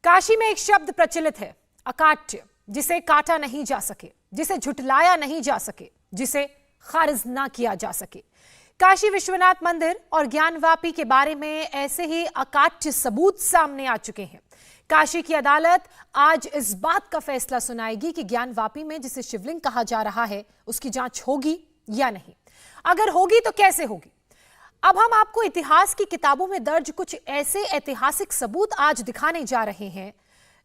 काशी में एक शब्द प्रचलित है, अकाट्य, जिसे काटा नहीं जा सके, जिसे झुटलाया नहीं जा सके, जिसे खारिज ना किया जा सके। काशी विश्वनाथ मंदिर और ज्ञानवापी के बारे में ऐसे ही अकाट्य सबूत सामने आ चुके हैं। काशी की अदालत आज इस बात का फैसला सुनाएगी कि ज्ञानवापी में जिसे शिवलिंग कहा जा रहा है उसकी जांच होगी या नहीं। अगर होगी तो कैसे होगी। अब हम आपको इतिहास की किताबों में दर्ज कुछ ऐसे ऐतिहासिक सबूत आज दिखाने जा रहे हैं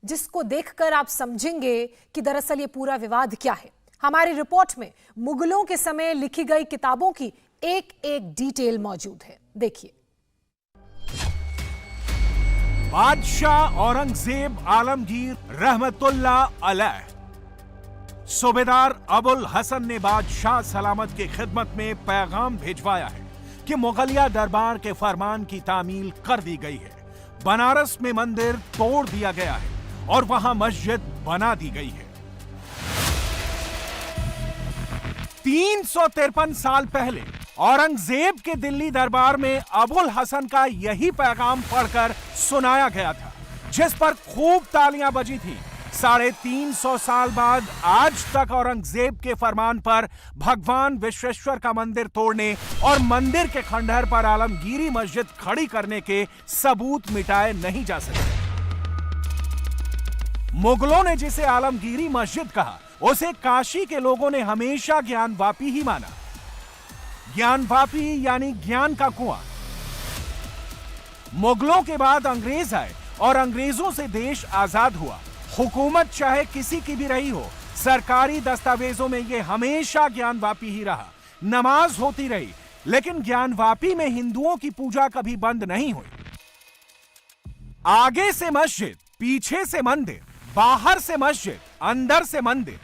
जिसको देखकर आप समझेंगे कि दरअसल ये पूरा विवाद क्या है। हमारी रिपोर्ट में मुगलों के समय लिखी गई किताबों की एक एक डिटेल मौजूद है, देखिए। बादशाह औरंगजेब आलमगीर रहमतुल्लाह अलैह, सूबेदार अबुल हसन ने बादशाह सलामत की खिदमत में पैगाम भिजवाया है कि मुगलिया दरबार के फरमान की तामील कर दी गई है। बनारस में मंदिर तोड़ दिया गया है और वहां मस्जिद बना दी गई है। 353 साल पहले औरंगजेब के दिल्ली दरबार में अबुल हसन का यही पैगाम पढ़कर सुनाया गया था, जिस पर खूब तालियां बजी थी। 350 साल बाद आज तक औरंगजेब के फरमान पर भगवान विश्वेश्वर का मंदिर तोड़ने और मंदिर के खंडहर पर आलमगीरी मस्जिद खड़ी करने के सबूत मिटाए नहीं जा सके। मुगलों ने जिसे आलमगीरी मस्जिद कहा, उसे काशी के लोगों ने हमेशा ज्ञानवापी ही माना। ज्ञानवापी यानी ज्ञान का कुआं। मुगलों के बाद अंग्रेज आए और अंग्रेजों से देश आजाद हुआ। हुकूमत चाहे किसी की भी रही हो, सरकारी दस्तावेजों में यह हमेशा ज्ञानवापी ही रहा। नमाज होती रही, लेकिन ज्ञानवापी में हिंदुओं की पूजा कभी बंद नहीं हुई। आगे से मस्जिद, पीछे से मंदिर, बाहर से मस्जिद, अंदर से मंदिर।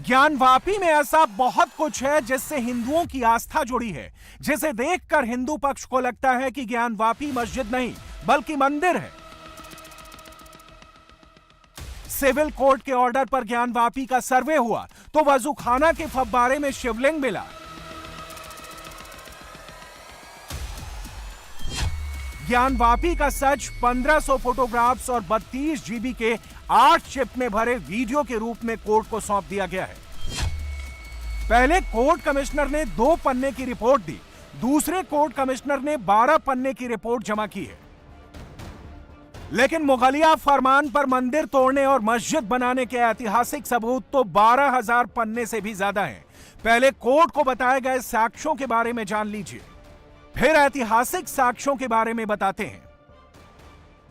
ज्ञानवापी में ऐसा बहुत कुछ है जिससे हिंदुओं की आस्था जुड़ी है, जिसे देखकर हिंदू पक्ष को लगता है कि ज्ञानवापी मस्जिद नहीं बल्कि मंदिर है। सिविल कोर्ट के ऑर्डर पर ज्ञानवापी का सर्वे हुआ तो वजूखाना के फव्वारे में शिवलिंग मिला। ज्ञानवापी का सच 1500 फोटोग्राफ्स और 32 GB के 8 चिप में भरे वीडियो के रूप में कोर्ट को सौंप दिया गया है। पहले कोर्ट कमिश्नर ने 2 पन्ने की रिपोर्ट दी, दूसरे कोर्ट कमिश्नर ने 12 पन्ने की रिपोर्ट जमा की है। लेकिन मुगलिया फरमान पर मंदिर तोड़ने और मस्जिद बनाने के ऐतिहासिक सबूत तो 12,000 पन्ने से भी ज्यादा हैं। पहले कोर्ट को बताए गए साक्ष्यों के बारे में जान लीजिए, फिर ऐतिहासिक साक्ष्यों के बारे में बताते हैं।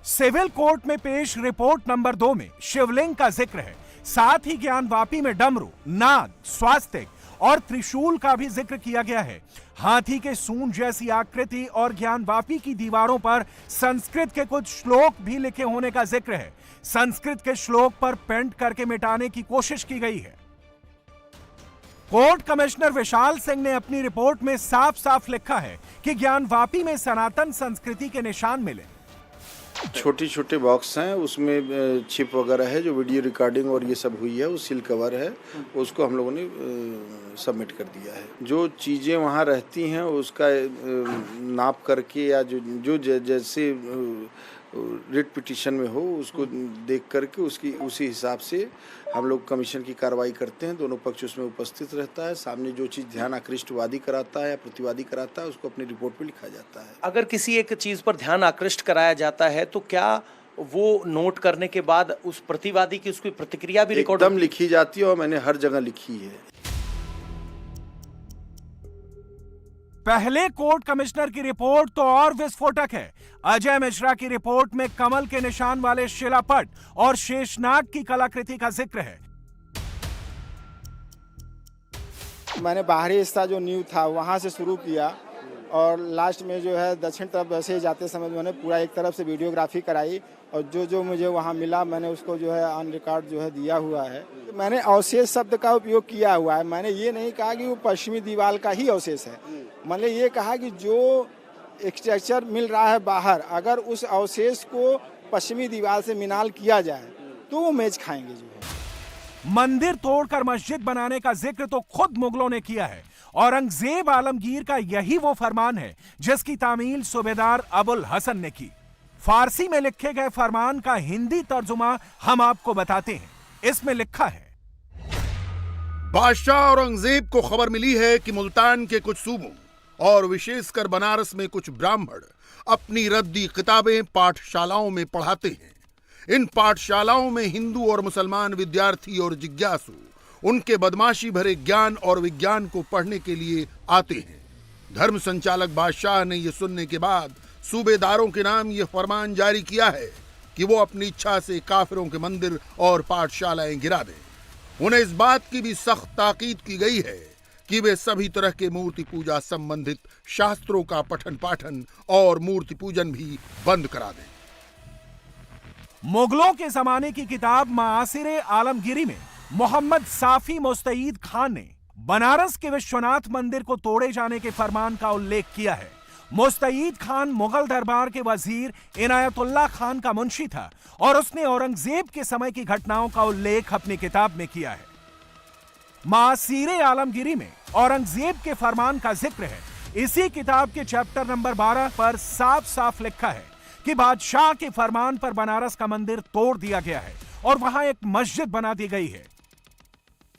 सिविल कोर्ट में पेश रिपोर्ट नंबर 2 में शिवलिंग का जिक्र है, साथ ही ज्ञानवापी में डमरू, नाग, स्वास्तिक और त्रिशूल का भी जिक्र किया गया है। हाथी के सूंड जैसी आकृति और ज्ञानवापी की दीवारों पर संस्कृत के कुछ श्लोक भी लिखे होने का जिक्र है। संस्कृत के श्लोक पर पेंट करके मिटाने की कोशिश की गई है। कोर्ट कमिश्नर विशाल सिंह ने अपनी रिपोर्ट में साफ साफ लिखा है कि ज्ञानवापी में सनातन संस्कृति के निशान मिले। छोटे छोटे बॉक्स हैं, उसमें चिप वगैरह है, जो वीडियो रिकॉर्डिंग और ये सब हुई है, वो सील कवर है, उसको हम लोगों ने सबमिट कर दिया है। जो चीज़ें वहाँ रहती हैं उसका नाप करके या जो जैसे रिट पिटीशन में हो उसको देख करके उसी हिसाब से हम लोग कमीशन की कार्रवाई करते हैं। दोनों पक्ष उसमें उपस्थित रहता है। सामने जो चीज़ ध्यान आकृष्ट वादी कराता है या प्रतिवादी कराता है उसको अपनी रिपोर्ट पे लिखा जाता है। अगर किसी एक चीज़ पर ध्यान आकृष्ट कराया जाता है तो क्या वो नोट करने के बाद उस प्रतिवादी की उसकी प्रतिक्रिया भी रिकॉर्ड एकदम लिखी जाती है और मैंने हर जगह लिखी है। पहले कोर्ट कमिश्नर की रिपोर्ट तो और विस्फोटक है। अजय मिश्रा की रिपोर्ट में कमल के निशान वाले शिलापट और शेषनाग की कलाकृति का जिक्र है। मैंने बाहरी हिस्सा जो नींव था वहां से शुरू किया और लास्ट में जो है दक्षिण तरफ वैसे जाते समय मैंने पूरा एक तरफ से वीडियोग्राफी कराई और जो मुझे वहाँ मिला मैंने उसको जो है ऑन रिकॉर्ड जो है दिया हुआ है। मैंने अवशेष शब्द का उपयोग किया हुआ है। मैंने ये नहीं कहा कि वो पश्चिमी दीवार का ही अवशेष है। मैंने ये कहा कि जो स्ट्रक्चर मिल रहा है बाहर, अगर उस अवशेष को पश्चिमी दीवार से मिनाल किया जाए तो वो मेज खाएंगे जो है। मंदिर तोड़कर मस्जिद बनाने का जिक्र तो खुद मुगलों ने किया है। औरंगजेब आलमगीर का यही वो फरमान है जिसकी तामील सूबेदार अबुल हसन ने की। फारसी में लिखे गए फरमान का हिंदी तर्जुमा हम आपको बताते हैं। इसमें लिखा है, बादशाह औरंगजेब को खबर मिली है कि मुल्तान के कुछ सूबों और विशेषकर बनारस में कुछ ब्राह्मण अपनी रद्दी किताबें पाठशालाओं में पढ़ाते हैं। इन पाठशालाओं में हिंदू और मुसलमान विद्यार्थी और जिज्ञासु उनके बदमाशी भरे ज्ञान और विज्ञान को पढ़ने के लिए आते हैं। धर्म संचालक बादशाह ने यह सुनने के बाद सूबेदारों के नाम यह फरमान जारी किया है कि वो अपनी इच्छा से काफिरों के मंदिर और पाठशालाएं गिरा दें। उन्हें इस बात की भी सख्त ताकीद की गई है कि वे सभी तरह के मूर्ति पूजा संबंधित शास्त्रों का पठन पाठन और मूर्ति पूजन भी बंद करा दें। मुगलों के जमाने की किताब मासिरे आलमगिरी में मोहम्मद साफी मुस्तईद खान ने बनारस के विश्वनाथ मंदिर को तोड़े जाने के फरमान का उल्लेख किया है। मुस्तईद खान मुगल दरबार के वजीर इनायतुल्लाह खान का मुंशी था और उसने औरंगजेब के समय की घटनाओं का उल्लेख अपनी किताब में किया है। मासिरे आलमगिरी में औरंगजेब के फरमान का जिक्र है। इसी किताब के चैप्टर नंबर 12 पर साफ साफ लिखा है कि बादशाह के फरमान पर बनारस का मंदिर तोड़ दिया गया है और वहां एक मस्जिद बना दी गई है।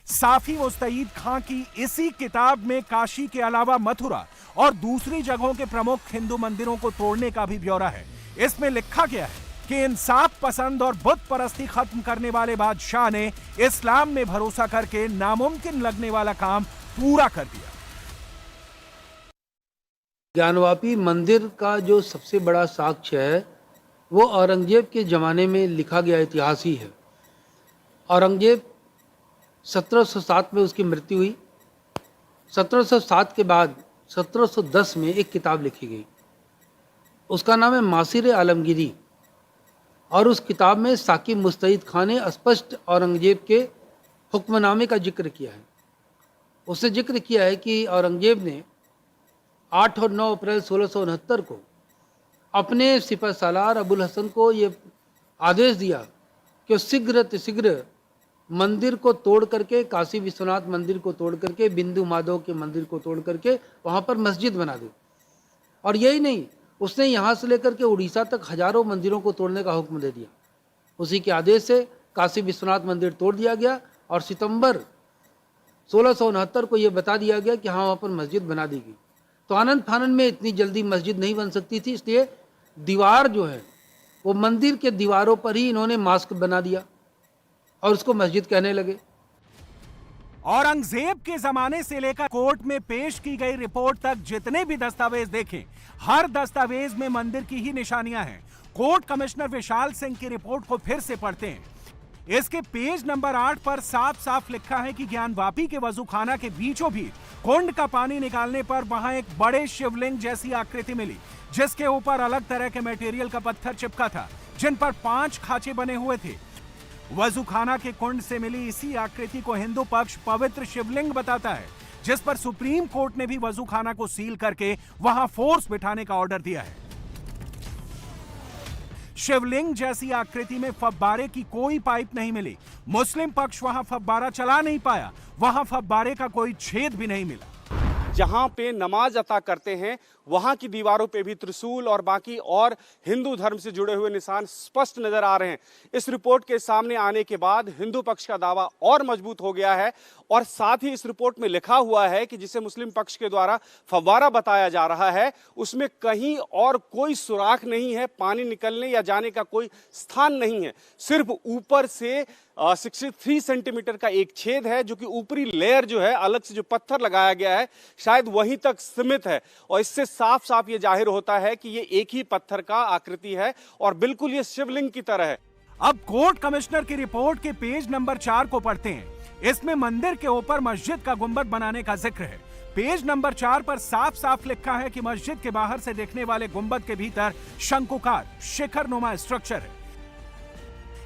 साफी मुस्तईद खां की इसी किताब में काशी के अलावा मथुरा और दूसरी जगहों के प्रमुख हिंदू मंदिरों को तोड़ने का भी ब्यौरा है। इसमें लिखा गया है कि इंसाफ पसंद और बुत परस्ती खत्म करने वाले बादशाह ने इस्लाम में भरोसा करके नामुमकिन लगने वाला काम पूरा कर दिया। ज्ञानवापी मंदिर का जो सबसे बड़ा साक्ष्य है वो औरंगजेब के ज़माने में लिखा गया इतिहास ही है। औरंगजेब 1707 में उसकी मृत्यु हुई। 1707 के बाद 1710 में एक किताब लिखी गई, उसका नाम है मासिरे आलमगिरी, और उस किताब में साकिब मुस्तईद खान ने स्पष्ट औरंगजेब के हुक्मनामे का जिक्र किया है। उसने जिक्र किया है कि औरंगजेब ने 8 और 9 अप्रैल 1669 को अपने सिपह सालार अबुल हसन को ये आदेश दिया कि शीघ्र मंदिर को तोड़ करके, काशी विश्वनाथ मंदिर को तोड़ करके, बिंदु माधव के मंदिर को तोड़ करके वहाँ पर मस्जिद बना दे। और यही नहीं, उसने यहाँ से लेकर के उड़ीसा तक हजारों मंदिरों को तोड़ने का हुक्म दे दिया। उसी के आदेश से काशी विश्वनाथ मंदिर तोड़ दिया गया और सितंबर 1669 को ये बता दिया गया कि हाँ वहाँ पर मस्जिद बना दी गई। तो आनंद फानन में इतनी जल्दी मस्जिद नहीं बन सकती थी, इसलिए दीवार जो है वो मंदिर के दीवारों पर ही इन्होंने मास्क बना दिया और उसको मस्जिद कहने लगे। औरंगजेब के जमाने से लेकर कोर्ट में पेश की गई रिपोर्ट तक जितने भी दस्तावेज देखें, हर दस्तावेज में मंदिर की ही निशानियां हैं। कोर्ट कमिश्नर विशाल सिंह की रिपोर्ट को फिर से पढ़ते हैं। इसके पेज नंबर 8 पर साफ साफ लिखा है कि ज्ञानवापी के वजूखाना के बीचों बीच कुंड का पानी निकालने पर वहां एक बड़े शिवलिंग जैसी आकृति मिली, जिसके ऊपर अलग तरह के मटेरियल का पत्थर चिपका था, जिन पर 5 खांचे बने हुए थे। वजूखाना के कुंड से मिली इसी आकृति को हिंदू पक्ष पवित्र शिवलिंग बताता है, जिस पर सुप्रीम कोर्ट ने भी वजूखाना को सील करके वहां फोर्स बिठाने का ऑर्डर दिया है। शिवलिंग जैसी आकृति में फव्वारे की कोई पाइप नहीं मिली। मुस्लिम पक्ष वहां फव्वारा चला नहीं पाया, वहां फव्वारे का कोई छेद भी नहीं मिला। जहां पे नमाज अता करते हैं वहां की दीवारों पे भी त्रिशूल और बाकी और हिंदू धर्म से जुड़े हुए निशान स्पष्ट नजर आ रहे हैं। इस रिपोर्ट के सामने आने के बाद हिंदू पक्ष का दावा और मजबूत हो गया है और साथ ही इस रिपोर्ट में लिखा हुआ है कि जिसे मुस्लिम पक्ष के द्वारा फव्वारा बताया जा रहा है उसमें कहीं और कोई सुराख नहीं है, पानी निकलने या जाने का कोई स्थान नहीं है। सिर्फ ऊपर से 63 सेंटीमीटर का एक छेद है, जो कि ऊपरी लेयर जो है अलग से जो पत्थर लगाया गया है शायद वहीं तक सीमित है, और इससे साफ साफ ये जाहिर होता है कि ये एक ही पत्थर का आकृति है और बिल्कुल ये शिवलिंग की तरह है। अब कोर्ट कमिश्नर की रिपोर्ट के पेज नंबर 4 को पढ़ते हैं। इसमें मंदिर के ऊपर मस्जिद का गुंबद बनाने का जिक्र है। पेज नंबर 4 पर साफ साफ लिखा है कि मस्जिद के बाहर से देखने वाले गुंबद के भीतर शंकुकार शिखर नुमा स्ट्रक्चर है।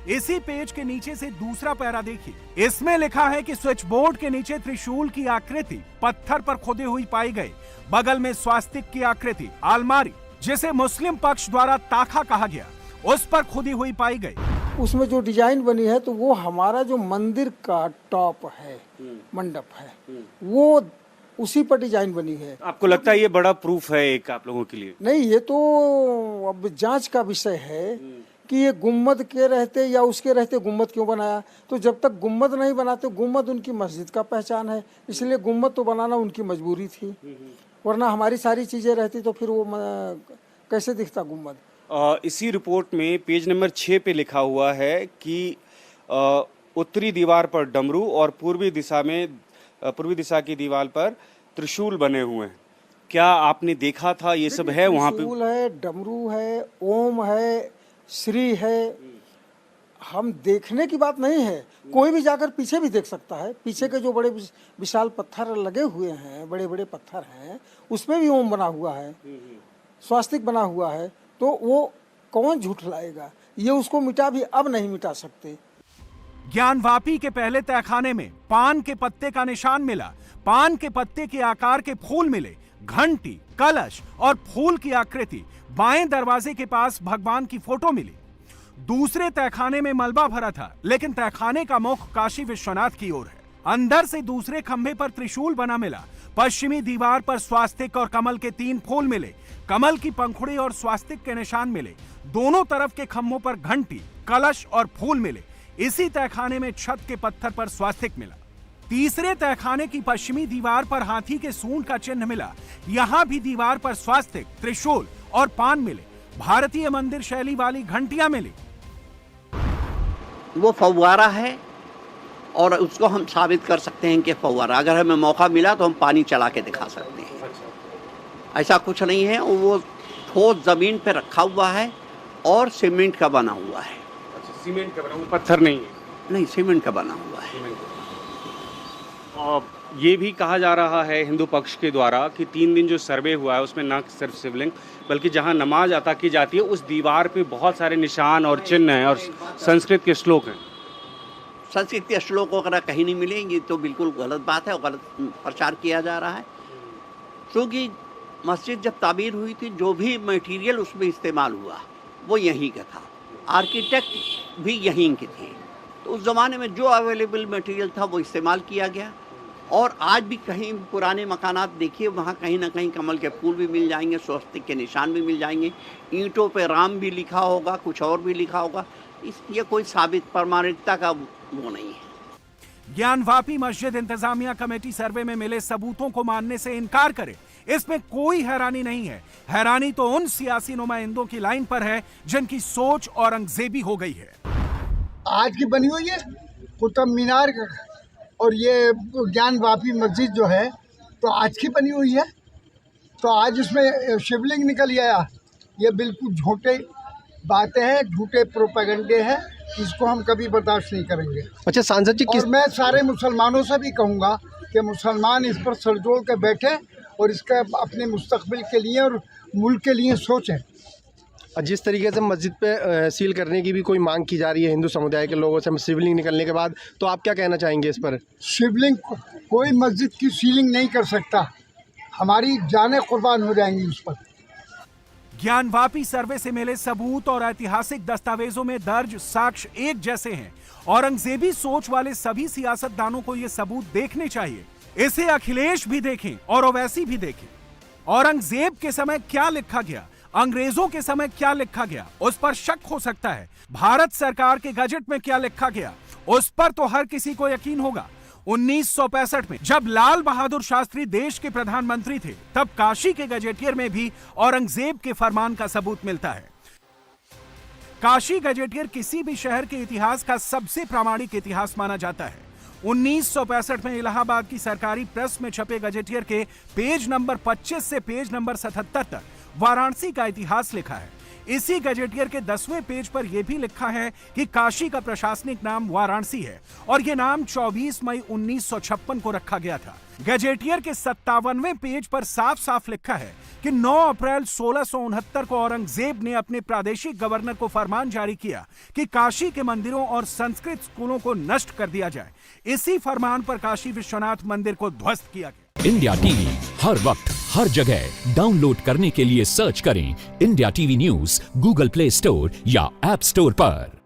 इसी पेज के नीचे से दूसरा पैरा देखिए, इसमें लिखा है कि स्विच बोर्ड के नीचे त्रिशूल की आकृति पत्थर पर खुदी हुई पाई गई। बगल में स्वास्तिक की आकृति अलमारी, जिसे मुस्लिम पक्ष द्वारा ताखा कहा गया, उस पर खुदी हुई पाई गई। उसमें जो डिजाइन बनी है तो वो हमारा जो मंदिर का टॉप है, मंडप है, वो उसी पर डिजाइन बनी है। आपको लगता है ये बड़ा प्रूफ है एक आप लोगों के लिए? नहीं, ये तो अब जांच का विषय है कि ये गुम्बद के रहते या उसके रहते गुम्बद क्यों बनाया। तो जब तक गुम्बद नहीं बनाते, गुम्बद उनकी मस्जिद का पहचान है, इसलिए गुम्बद तो बनाना उनकी मजबूरी थी, वरना हमारी सारी चीजें रहती तो फिर वो कैसे दिखता गुम्बद। इसी रिपोर्ट में पेज नंबर 6 पे लिखा हुआ है कि उत्तरी दीवार पर डमरू और पूर्वी दिशा की दीवार पर त्रिशूल बने हुए हैं। क्या आपने देखा था ये सब है वहाँ पे? त्रिशूल है, डमरू है, ओम है, श्री है। हम देखने की बात नहीं है, कोई भी जाकर पीछे भी देख सकता है। पीछे के जो बड़े विशाल पत्थर लगे हुए हैं, बड़े बड़े पत्थर हैं, उसमें भी ओम बना हुआ है, स्वास्तिक बना हुआ है। तो वो कौन झुठलाएगा? ये उसको मिटा भी अब नहीं मिटा सकते। ज्ञानवापी के पहले तहखाने में पान के पत्ते का निशान मिला, पान के पत्ते के आकार के फूल मिले, घंटी, कलश और फूल की आकृति। बाएं दरवाजे के पास भगवान की फोटो मिली। दूसरे तहखाने में मलबा भरा था, लेकिन तहखाने का मुख काशी विश्वनाथ की ओर है। अंदर से दूसरे खंभे पर त्रिशूल बना मिला। पश्चिमी दीवार पर स्वास्तिक और कमल के 3 फूल मिले, कमल की पंखुड़ी और स्वास्तिक के निशान मिले। दोनों तरफ के खंभों पर घंटी, कलश और फूल मिले। इसी तहखाने में छत के पत्थर पर स्वास्तिक मिला। तीसरे तहखाने की पश्चिमी दीवार पर हाथी के सूंड का चिन्ह मिला। यहाँ भी दीवार पर स्वास्तिक, त्रिशूल और पान मिले। भारतीय मंदिर शैली वाली घंटियां मिली। वो फव्वारा है और उसको हम साबित कर सकते हैं कि फव्वारा, अगर हमें मौका मिला तो हम पानी चला के दिखा सकते हैं। ऐसा कुछ नहीं है, वो ठोस जमीन पे रखा हुआ है और सीमेंट का बना हुआ है। सीमेंट का बना हुआ, पत्थर नहीं है? नहीं, सीमेंट का बना हुआ है। और ये भी कहा जा रहा है हिंदू पक्ष के द्वारा कि 3 दिन जो सर्वे हुआ है उसमें न सिर्फ शिवलिंग बल्कि जहां नमाज अता की जाती है उस दीवार पे बहुत सारे निशान और चिन्ह हैं और संस्कृत के श्लोक हैं। संस्कृत के श्लोक वगैरह कहीं नहीं मिलेंगे, तो बिल्कुल गलत बात है और गलत प्रचार किया जा रहा है। क्योंकि मस्जिद जब तामीर हुई थी, जो भी मटेरियल उसमें इस्तेमाल हुआ वो यहीं का था, आर्किटेक्ट भी यहीं के थे। तो उस ज़माने में जो अवेलेबल मटेरियल था वो इस्तेमाल किया गया। और आज भी कहीं पुराने मकानात देखिए, वहाँ कहीं ना कहीं कमल के फूल भी मिल जाएंगे, स्वस्तिक के निशान भी मिल जाएंगे, ईंटों पे राम भी लिखा होगा, कुछ और भी लिखा होगा। ये कोई साबित प्रामाणिकता का वो नहीं है। ज्ञानवापी मस्जिद इंतजामिया कमेटी सर्वे में मिले सबूतों को मानने से इनकार करे, इसमें कोई हैरानी नहीं है। हैरानी तो उन सियासी नुमाइंदों की लाइन पर है जिनकी सोच औरंगजेबी हो गई है। आज की बनी हुई है कुतुब मीनार और ये ज्ञानवापी मस्जिद जो है तो आज की बनी हुई है। तो आज इसमें शिवलिंग निकल गया, ये बिल्कुल झूठे बातें हैं, झूठे प्रोपेगेंडे हैं। इसको हम कभी बर्दाश्त नहीं करेंगे। अच्छा सांसद जी, और मैं सारे मुसलमानों से भी कहूँगा कि मुसलमान इस पर सर जोड़ के बैठे और इसका अपने मुस्तकबिल के लिए और मुल्क के लिए सोचें। जिस तरीके से मस्जिद पे सील करने की भी कोई मांग की जा रही है हिंदू समुदाय के लोगों से शिवलिंग निकलने के बाद, तो आप क्या कहना चाहेंगे इस पर? शिवलिंग कोई मस्जिद की सीलिंग नहीं कर सकता, हमारी जानें कुर्बान हो जाएंगी उस पर। ज्ञानवापी सर्वे से मिले सबूत और ऐतिहासिक दस्तावेजों में दर्ज साक्ष्य एक जैसे हैं। औरंगजेबी सोच वाले सभी सियासतदानों को ये सबूत देखने चाहिए। इसे अखिलेश भी देखें और ओवैसी भी देखें। औरंगजेब के समय क्या लिखा गया, अंग्रेजों के समय क्या लिखा गया, उस पर शक हो सकता है। भारत सरकार के गजट में क्या लिखा गया, उस पर तो हर किसी को यकीन होगा। 1965 में जब लाल बहादुर शास्त्री देश के प्रधानमंत्री थे, तब काशी के गजेटियर में भी औरंगजेब के फरमान का सबूत मिलता है। काशी गजेटियर किसी भी शहर के इतिहास का सबसे प्रामाणिक इतिहास माना जाता है। 1965 में इलाहाबाद की सरकारी प्रेस में छपे गजेटियर के पेज नंबर 25 से पेज नंबर 77 तक वाराणसी का इतिहास लिखा है। इसी गजेटियर के 10वें पेज पर यह भी लिखा है कि काशी का प्रशासनिक नाम वाराणसी है और यह नाम 24 मई 1956 को रखा गया था। गजेटियर के 57वें पेज पर साफ साफ लिखा है कि 9 अप्रैल 1669 को औरंगजेब ने अपने प्रादेशिक गवर्नर को फरमान जारी किया कि काशी के मंदिरों और संस्कृत स्कूलों को नष्ट कर दिया जाए। इसी फरमान पर काशी विश्वनाथ मंदिर को ध्वस्त किया गया। इंडिया टीवी हर वक्त हर जगह डाउनलोड करने के लिए सर्च करें India TV news Google play store या ऐप स्टोर पर।